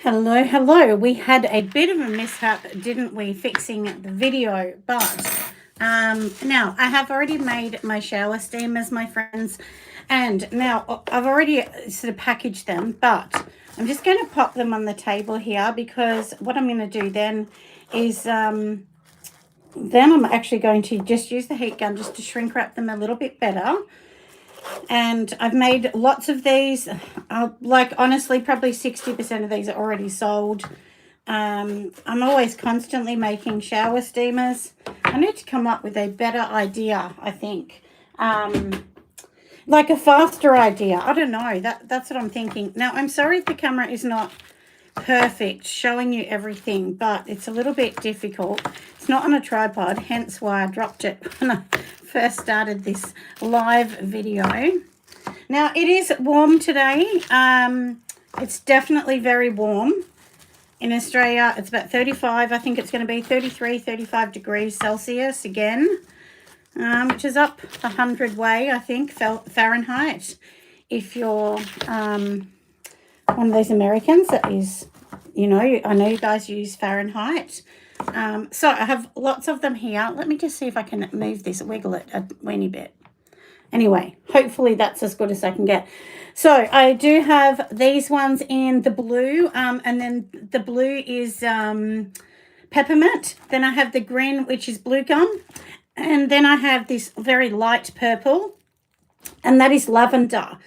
Hello, hello. We had a bit of a mishap, didn't we, fixing the video, but now I have already made my shower steamers, my friends, and now I've already sort of packaged them, but I'm just going to pop them on the table here because what I'm going to do then is then I'm actually going to just use the heat gun just to shrink wrap them a little bit better. And I've made lots of these. Like, honestly, probably 60% of these are already sold. I'm always constantly making shower steamers. I need to come up with a better idea, I think. Like a faster idea. I don't know. That's what I'm thinking. Now, I'm sorry if the camera is not perfect showing you everything, but it's a little bit difficult. It's not on a tripod, hence why I dropped it when I first started this live video. Now, it is warm today. It's definitely very warm. In Australia, it's about 35. I think it's going to be 33, 35 degrees Celsius again, which is up 100 way, I think, Fahrenheit. If you're one of those Americans that is, you know, I know you guys use Fahrenheit. So I have lots of them here. Let me just see if I can move this, wiggle it a weeny bit. Anyway, hopefully that's as good as I can get. So I do have these ones in the blue, and then the blue is peppermint. Then I have the green, which is blue gum. And then I have this very light purple, and that is lavender.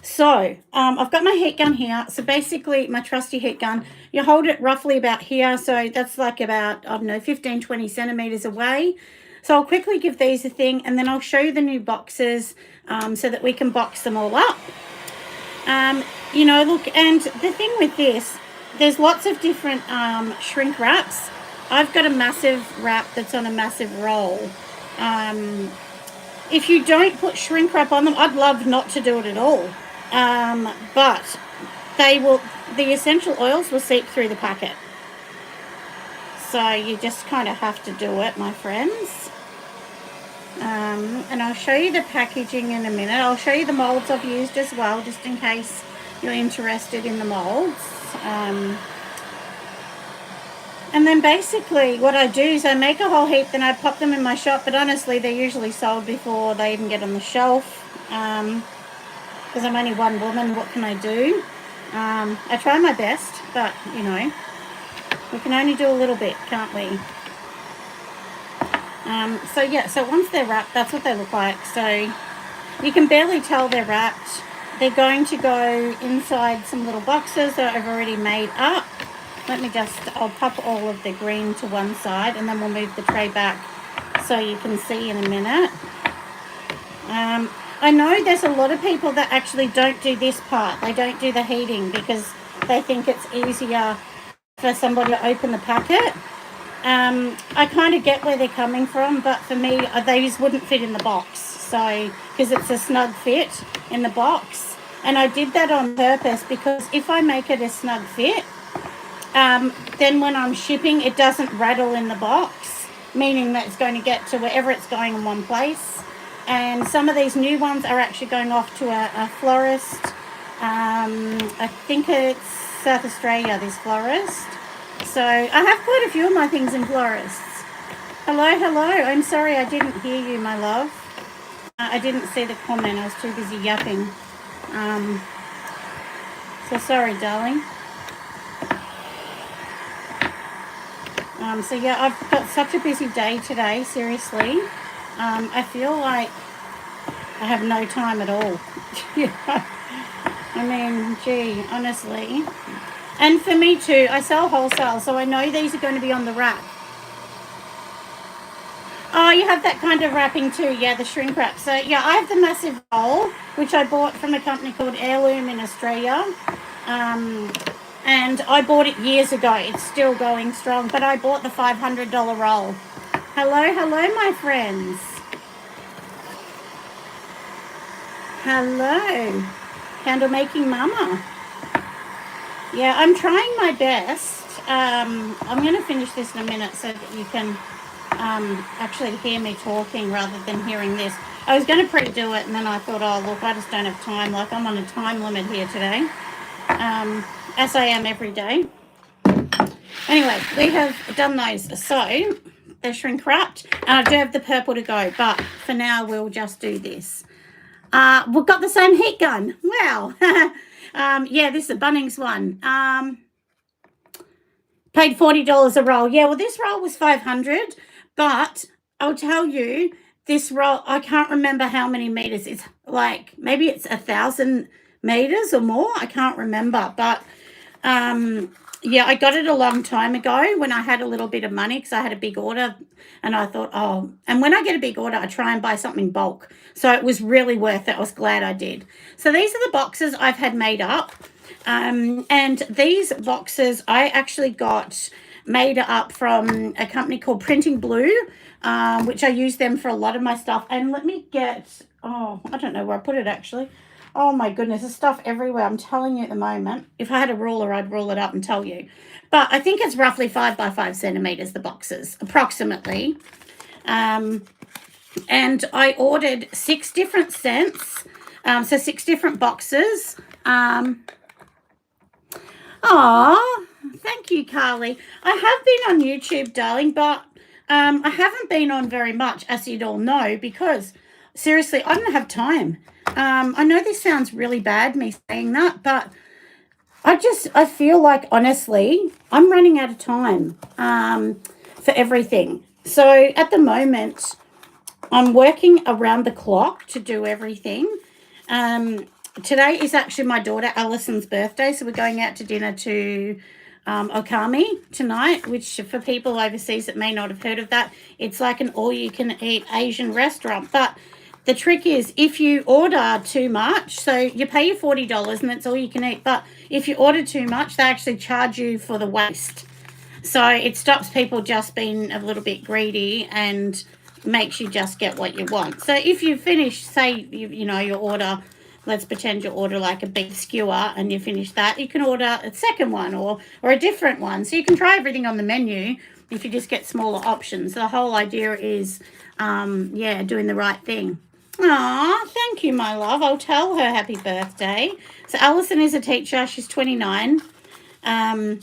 So I've got my heat gun here. So basically my trusty heat gun, you hold it roughly about here. So that's like about, I don't know, 15, 20 centimeters away. So I'll quickly give these a thing, and then I'll show you the new boxes so that we can box them all up. You know, look, and the thing with this, there's lots of different shrink wraps. I've got a massive wrap that's on a massive roll. If you don't put shrink wrap on them, I'd love not to do it at all. But the essential oils will seep through the packet. So you just kind of have to do it, my friends. And I'll show you the packaging in a minute. I'll show you the molds I've used as well, just in case you're interested in the molds. And then basically what I do is I make a whole heap, then I pop them in my shop, but honestly they're usually sold before they even get on the shelf. Because I'm only one woman, what can I do? I try my best, but you know, we can only do a little bit, can't we? So yeah, so once they're wrapped, that's what they look like. So you can barely tell they're wrapped. They're going to go inside some little boxes that I've already made up. Let me just, I'll pop all of the green to one side, and then we'll move the tray back so you can see in a minute. I know there's a lot of people that actually don't do this part. They don't do the heating because they think it's easier for somebody to open the packet. I kind of get where they're coming from, but for me, these wouldn't fit in the box. So, because it's a snug fit in the box. And I did that on purpose because if I make it a snug fit, then when I'm shipping, it doesn't rattle in the box, meaning that it's going to get to wherever it's going in one place. And some of these new ones are actually going off to a florist. I think it's South Australia, this florist. So I have quite a few of my things in florists. Hello, hello. I'm sorry I didn't hear you, my love. I didn't see the comment. I was too busy yapping. So sorry, darling. So yeah, I've got such a busy day today, seriously. I feel like I have no time at all. I mean, gee, honestly. And for me too, I sell wholesale, so I know these are going to be on the wrap. Oh, you have that kind of wrapping too, yeah, the shrink wrap. So yeah, I have the massive roll, which I bought from a company called Heirloom in Australia. And I bought it years ago. It's still going strong, but I bought the $500 roll. Hello, hello, my friends. Hello, candle making mama. Yeah, I'm trying my best. I'm going to finish this in a minute so that you can actually hear me talking rather than hearing this. I was going to pre-do it, and then I thought, oh, look, I just don't have time. Like, I'm on a time limit here today, as I am every day. Anyway, we have done those. So they're shrink wrapped. And I do have the purple to go, but for now we'll just do this. We've got the same heat gun. Wow. Yeah, this is a Bunnings one. Paid $40 a roll. Yeah, well, this roll was $500, but I'll tell you, this roll, I can't remember how many meters. It's like, maybe it's 1,000 meters or more. I can't remember, but yeah, I got it a long time ago when I had a little bit of money because I had a big order, and I thought, oh, and when I get a big order, I try and buy something bulk. So it was really worth it. I was glad I did. So these are the boxes I've had made up. And these boxes I actually got made up from a company called Printing Blue, which I use them for a lot of my stuff. And let me get, oh, I don't know where I put it actually. Oh my goodness, there's stuff everywhere. I'm telling you at the moment. If I had a ruler, I'd rule it up and tell you. But I think it's roughly 5 by 5 centimeters, the boxes, approximately. And I ordered 6 different scents, so 6 different boxes. Oh, thank you, Carly. I have been on YouTube, darling, but I haven't been on very much, as you'd all know, because seriously, I don't have time. I know this sounds really bad, me saying that, but I feel like, honestly, I'm running out of time for everything. So at the moment, I'm working around the clock to do everything. Today is actually my daughter Allison's birthday, so we're going out to dinner to Okami tonight, which for people overseas that may not have heard of that, it's like an all-you-can-eat Asian restaurant. But the trick is, if you order too much, so you pay your $40 and that's all you can eat, but if you order too much, they actually charge you for the waste. So it stops people just being a little bit greedy and makes you just get what you want. So if you finish, say, you know, your order, let's pretend you order like a beef skewer and you finish that, you can order a second one or a different one. So you can try everything on the menu if you just get smaller options. The whole idea is, yeah, doing the right thing. Aw, thank you, my love. I'll tell her happy birthday. So Allison is a teacher. She's 29. Yeah,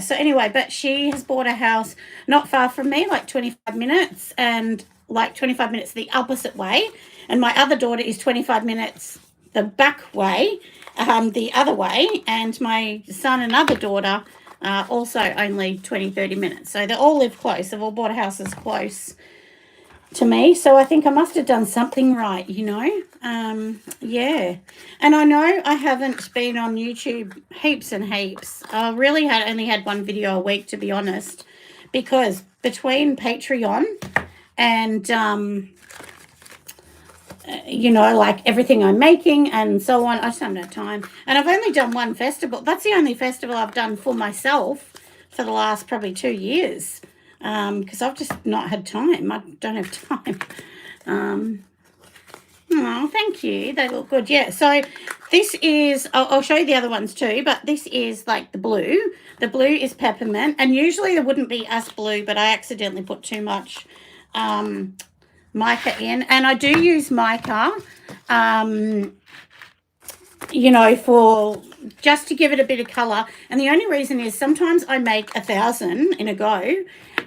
so anyway, but she has bought a house not far from me, like 25 minutes, and like 25 minutes the opposite way. And my other daughter is 25 minutes the back way, the other way. And my son and other daughter also only 20, 30 minutes. So they all live close. They've all bought houses close to me. So I think I must have done something right, you know. Yeah. And I know I haven't been on YouTube heaps and heaps. I really only had one video a week, to be honest, because between Patreon and you know, like everything I'm making and so on, I just haven't had time. And I've only done one festival. That's the only festival I've done for myself for the last probably 2 years, because I've just not had time. I don't have time. Oh, thank you. They look good. Yeah, so this is, I'll show you the other ones too, but this is like the blue. The blue is peppermint, and usually it wouldn't be as blue, but I accidentally put too much mica in. And I do use mica, you know, for just to give it a bit of colour. And the only reason is sometimes I make 1,000 in a go.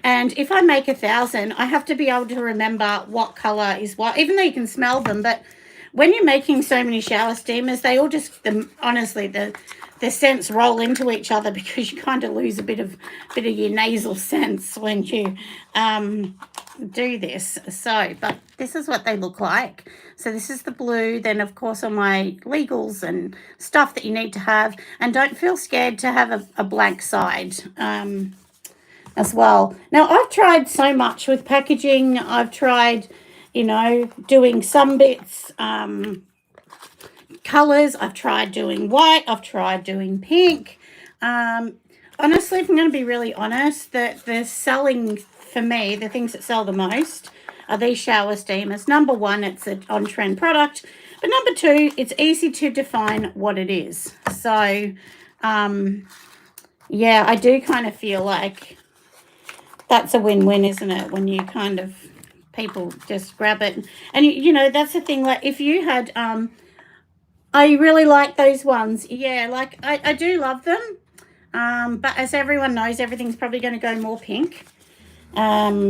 And if I make 1,000, I have to be able to remember what colour is what, even though you can smell them. But when you're making so many shower steamers, they all just, honestly, the scents roll into each other because you kind of lose a bit of your nasal sense when you do this. So, but this is what they look like. So this is the blue. Then, of course, all my legals and stuff that you need to have. And don't feel scared to have a blank side as well. Now, I've tried so much with packaging. I've tried, you know, doing some bits, colours. I've tried doing white. I've tried doing pink. Honestly, if I'm going to be really honest, the selling, for me, the things that sell the most are these shower steamers. Number one, it's an on-trend product. But number two, it's easy to define what it is. So, yeah, I do kind of feel like that's a win-win, isn't it? When you kind of, people just grab it. And, you know, that's the thing. Like, if you had, I really like those ones. Yeah, like, I do love them. But as everyone knows, everything's probably going to go more pink. My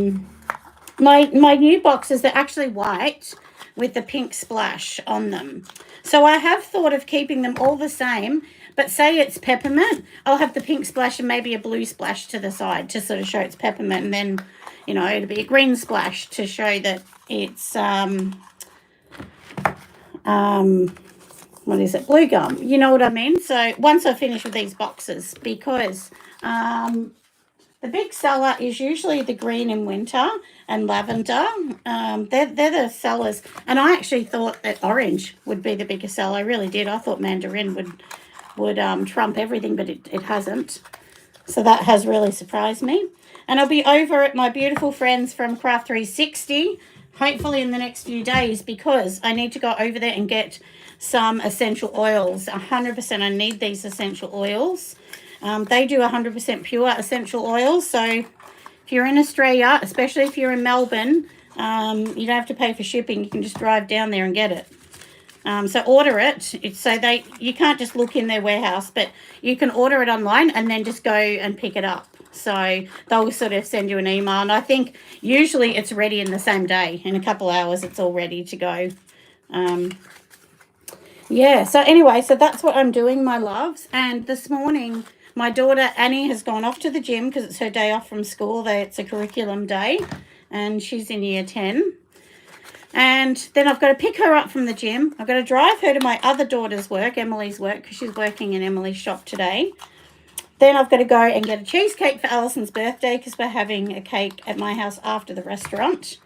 new boxes are actually white with the pink splash on them. So I have thought of keeping them all the same, but say it's peppermint, I'll have the pink splash and maybe a blue splash to the side to sort of show it's peppermint, and then, you know, it'll be a green splash to show that it's what is it, blue gum, you know what I mean? So once I finish with these boxes, because the big seller is usually the green in winter and lavender. They're the sellers. And I actually thought that orange would be the biggest seller. I really did. I thought mandarin would trump everything, but it hasn't. So that has really surprised me. And I'll be over at my beautiful friends from Craft 360, hopefully in the next few days, because I need to go over there and get some essential oils. 100% I need these essential oils. They do 100% pure essential oils. So if you're in Australia, especially if you're in Melbourne, you don't have to pay for shipping. You can just drive down there and get it. So order it. You can't just look in their warehouse, but you can order it online and then just go and pick it up. So they'll sort of send you an email. And I think usually it's ready in the same day. In a couple of hours, it's all ready to go. Yeah, so anyway, so that's what I'm doing, my loves. And this morning, my daughter Annie has gone off to the gym because it's her day off from school. It's a curriculum day, and she's in year 10. And then I've got to pick her up from the gym. I've got to drive her to my other daughter's work, Emily's work, because she's working in Emily's shop today. Then I've got to go and get a cheesecake for Alison's birthday because we're having a cake at my house after the restaurant.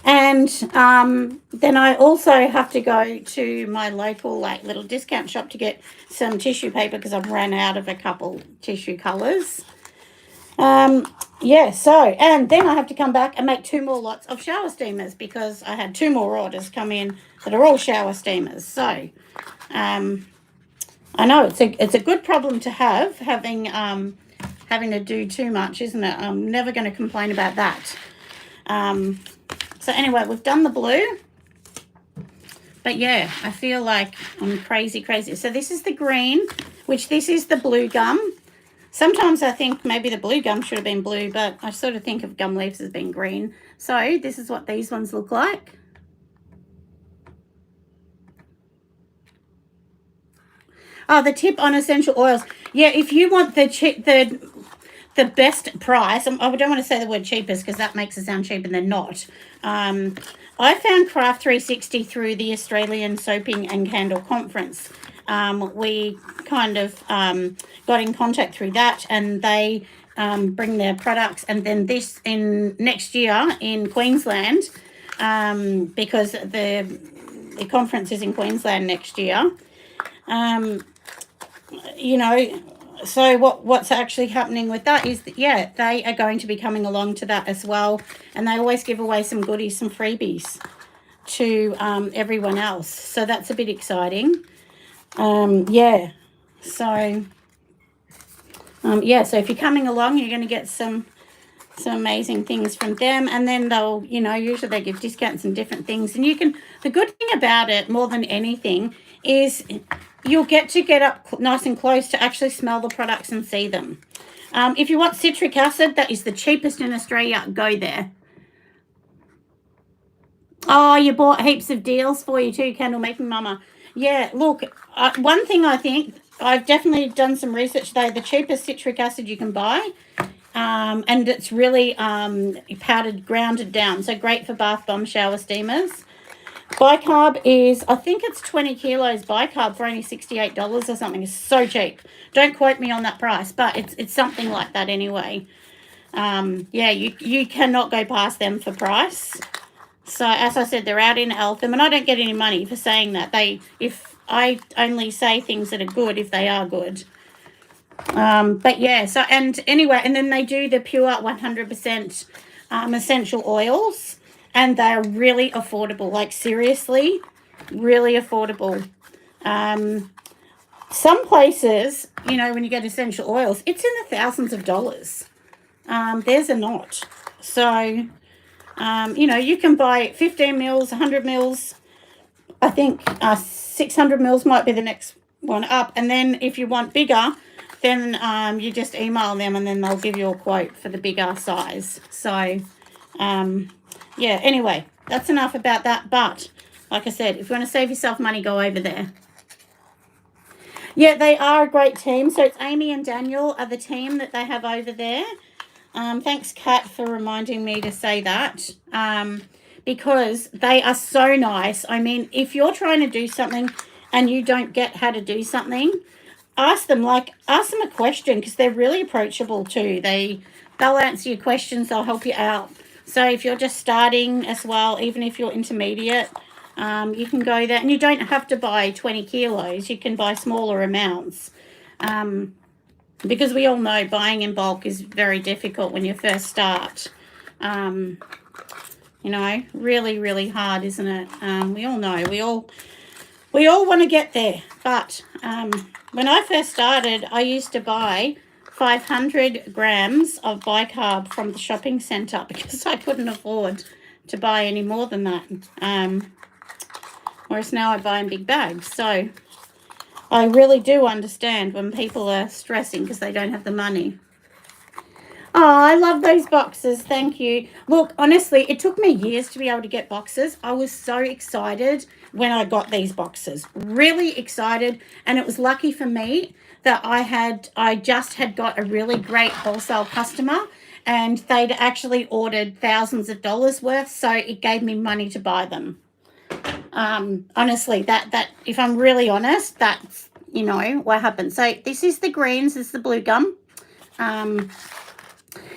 And then I also have to go to my local little discount shop to get some tissue paper because I've run out of a couple tissue colours. Yeah, so, and then I have to come back and make 2 more lots of shower steamers because I had 2 more orders come in that are all shower steamers. So, I know it's a good problem to have, having to do too much, isn't it? I'm never going to complain about that. So anyway, we've done the blue. But yeah, I feel like I'm crazy. So this is the green, which this is the blue gum. Sometimes I think maybe the blue gum should have been blue, but I sort of think of gum leaves as being green. So this is what these ones look like. Oh, the tip on essential oils. Yeah, if you want the best price, I don't want to say the word cheapest because that makes it sound cheap and they're not. I found Craft 360 through the Australian Soaping and Candle Conference. We kind of got in contact through that, and they bring their products. And then this in next year in Queensland, because the conference is in Queensland next year. You know, so what's actually happening with that is that, yeah, they are going to be coming along to that as well, and they always give away some goodies, some freebies to everyone else. So that's a bit exciting. Yeah. So yeah, so if you're coming along, you're going to get some amazing things from them, and then they'll, you know, usually they give discounts and different things, and you can, the good thing about it more than anything is you'll get to get up nice and close to actually smell the products and see them. If you want citric acid, that is the cheapest in Australia. Go there. Oh, you bought heaps of deals for you too, Candle Making Mama. Yeah, look, one thing I think, I've definitely done some research today. The cheapest citric acid you can buy, and it's really powdered, grounded down. So great for bath bomb shower steamers. Bicarb is, I think it's 20 kilos bicarb for only $68 or something. It's so cheap. Don't quote me on that price, but it's something like that anyway. Yeah, you cannot go past them for price. So as I said, they're out in Eltham, and I don't get any money for saying that. If I only say things that are good if they are good. But yeah, so, and anyway, and then they do the pure 100% essential oils. And they're really affordable, like seriously, really affordable. Some places, you know, when you get essential oils, it's in the thousands of dollars. Theirs are not. So, you know, you can buy 15 mils, 100 mils. I think 600 mils might be the next one up. And then if you want bigger, then you just email them and then they'll give you a quote for the bigger size. So, yeah, anyway, that's enough about that. But, like I said, if you want to save yourself money, go over there. Yeah, they are a great team. So it's Amy and Daniel are the team that they have over there. Thanks, Kat, for reminding me to say that. Because they are so nice. I mean, if you're trying to do something and you don't get how to do something, ask them a question, because they're really approachable too. They'll answer your questions, they'll help you out. So if you're just starting as well, even if you're intermediate, you can go there, and you don't have to buy 20 kilos. You can buy smaller amounts, because we all know buying in bulk is very difficult when you first start. You know, really, really hard, isn't it? We all know. We all want to get there. But when I first started, I used to buy 500 grams of bicarb from the shopping centre because I couldn't afford to buy any more than that. Whereas now I buy in big bags. So I really do understand when people are stressing because they don't have the money. Oh, I love those boxes. Thank you. Look, honestly, it took me years to be able to get boxes. I was so excited when I got these boxes. Really excited. And it was lucky for me that I just had got a really great wholesale customer, and they'd actually ordered thousands of dollars worth. So it gave me money to buy them. Honestly, that if I'm really honest, that's, you know, what happened. So this is the greens, this is the blue gum.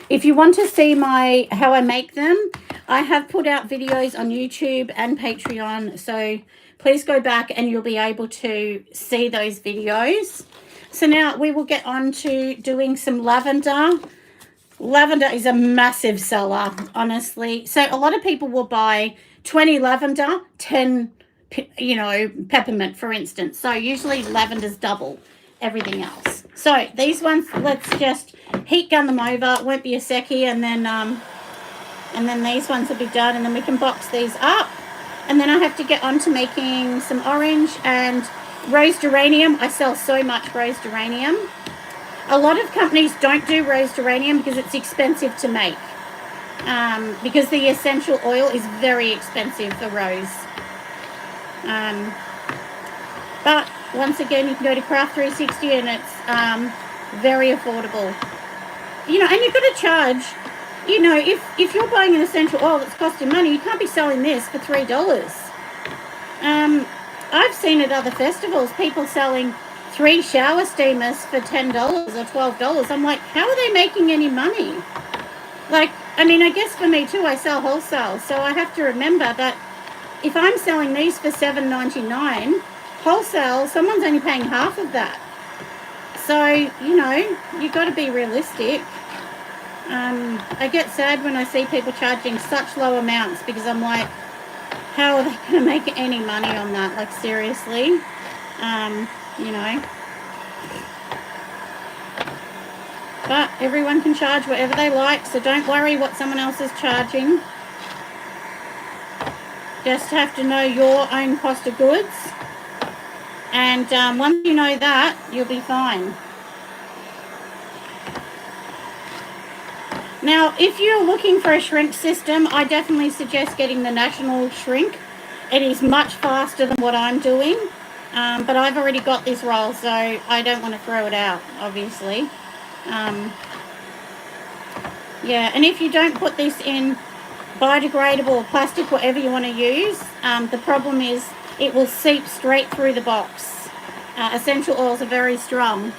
If you want to see how I make them, I have put out videos on YouTube and Patreon. So please go back and you'll be able to see those videos. So now we will get on to doing some lavender. Lavender is a massive seller, honestly. So a lot of people will buy 20 lavender, 10, you know, peppermint, for instance. So usually lavender's double everything else. So these ones, let's just heat gun them over. It won't be a secchi, and then these ones will be done, and then we can box these up. And then I have to get on to making some orange and rose geranium. I sell so much rose geranium. A lot of companies don't do rose geranium because it's expensive to make. Because the essential oil is very expensive for rose. But once again, you can go to Craft 360 and it's very affordable. You know, and you've got to charge, you know, if you're buying an essential oil that's costing money, you can't be selling this for $3. I've seen at other festivals people selling 3 shower steamers for $10 or $12. I'm like, how are they making any money? Like, I mean, I guess for me too, I sell wholesale, so I have to remember that if I'm selling these for $7.99 wholesale, someone's only paying half of that. So, you know, you've got to be realistic. I get sad when I see people charging such low amounts, because I'm like, how are they going to make any money on that? Like, seriously, you know. But everyone can charge whatever they like, so don't worry what someone else is charging. Just have to know your own cost of goods. And once you know that, you'll be fine. Now, if you're looking for a shrink system, I definitely suggest getting the National Shrink. It is much faster than what I'm doing. But I've already got this roll, so I don't want to throw it out, obviously. Yeah, and if you don't put this in biodegradable or plastic, whatever you want to use, the problem is it will seep straight through the box. Essential oils are very strong.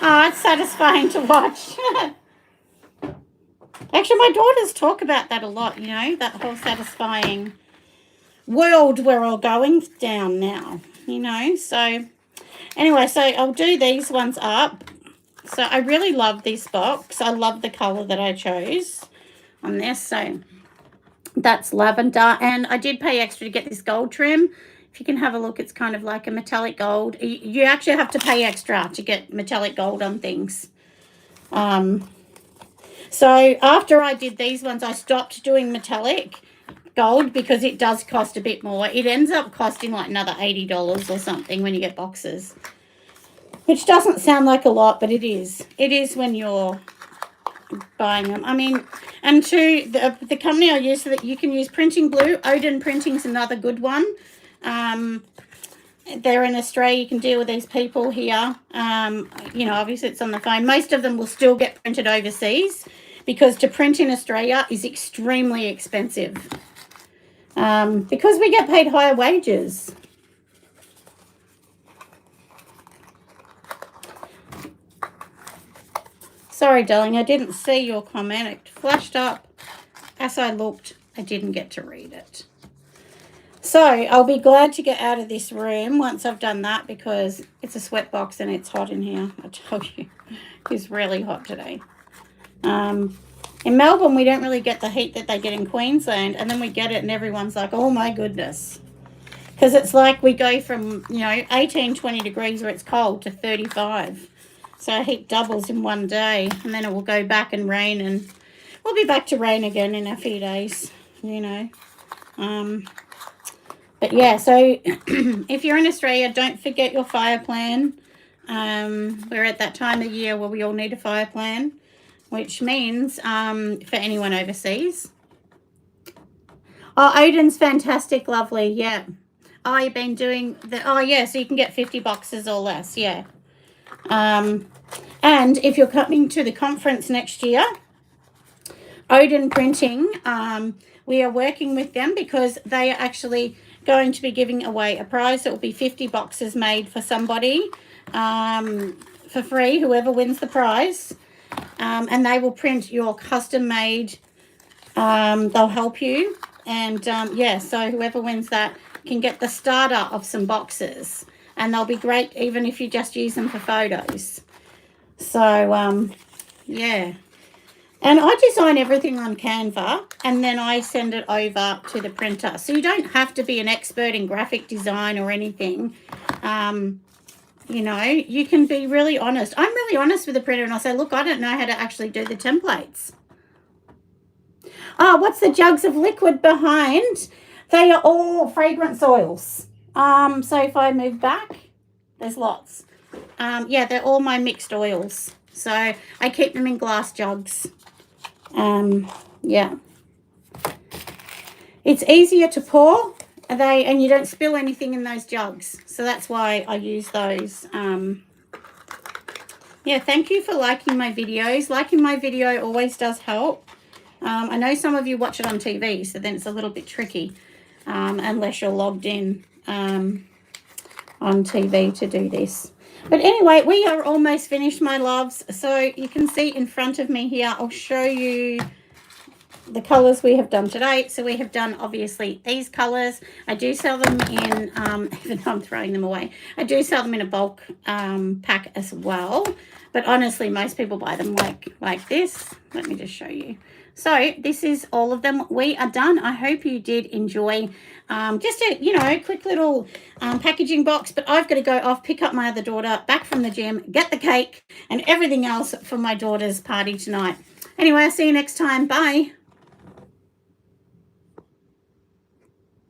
Oh, it's satisfying to watch. Actually, my daughters talk about that a lot, you know, that whole satisfying world we're all going down now, you know. So anyway, so I'll do these ones up. So I really love this box. I love the colour that I chose on this. So that's lavender, and I did pay extra to get this gold trim. If you can have a look, it's kind of like a metallic gold. You actually have to pay extra to get metallic gold on things. So after I did these ones, I stopped doing metallic gold because it does cost a bit more. It ends up costing like another $80 or something when you get boxes. which doesn't sound like a lot, but it is. It is when you're buying them. I mean, and to the company I use, so that you can use printing glue. Odin Printing's another good one. They're in Australia. You can deal with these people here. You know, obviously it's on the phone. Most of them will still get printed overseas because to print in Australia is extremely expensive because we get paid higher wages. Sorry, darling, I didn't see your comment. It flashed up as I looked. I didn't get to read it. So I'll be glad to get out of this room once I've done that because it's a sweat box and it's hot in here. I told you, it's really hot today. In Melbourne, we don't really get the heat that they get in Queensland, and then we get it and everyone's like, oh my goodness. Because it's like we go from, you know, 18, 20 degrees where it's cold to 35. So our heat doubles in one day, and then it will go back and rain, and we'll be back to rain again in a few days, you know. But yeah, so if you're in Australia, don't forget your fire plan. We're at that time of year where we all need a fire plan, which means for anyone overseas. Oh, Odin's fantastic, lovely, yeah. Oh, you've been doing the, oh yeah, so you can get 50 boxes or less, yeah. And if you're coming to the conference next year, Odin Printing, we are working with them because they are actually going to be giving away a prize. It will be 50 boxes made for somebody for free, whoever wins the prize. And they will print your custom made. They'll help you. And yeah, so whoever wins that can get the starter of some boxes. And they'll be great even if you just use them for photos. So, yeah. And I design everything on Canva and then I send it over to the printer. So you don't have to be an expert in graphic design or anything. You know, you can be really honest. I'm really honest with the printer and I say, look, I don't know how to actually do the templates. Oh, what's the jugs of liquid behind? They are all fragrance oils. So if I move back, there's lots. Yeah, they're all my mixed oils. So I keep them in glass jugs. Yeah. It's easier to pour, and you don't spill anything in those jugs. So that's why I use those. Yeah, thank you for liking my videos. Liking my video always does help. I know some of you watch it on TV, so then it's a little bit tricky unless you're logged in on TV to do this. But anyway, we are almost finished, my loves. So you can see in front of me here, I'll show you the colours we have done today. So we have done, obviously, these colours. I do sell them in, even though I'm throwing them away, I do sell them in a bulk pack as well. But honestly, most people buy them like this. Let me just show you. So this is all of them. We are done. I hope you did enjoy just a, you know, quick little packaging box. But I've got to go off, pick up my other daughter back from the gym, get the cake and everything else for my daughter's party tonight. Anyway, I'll see you next time. Bye.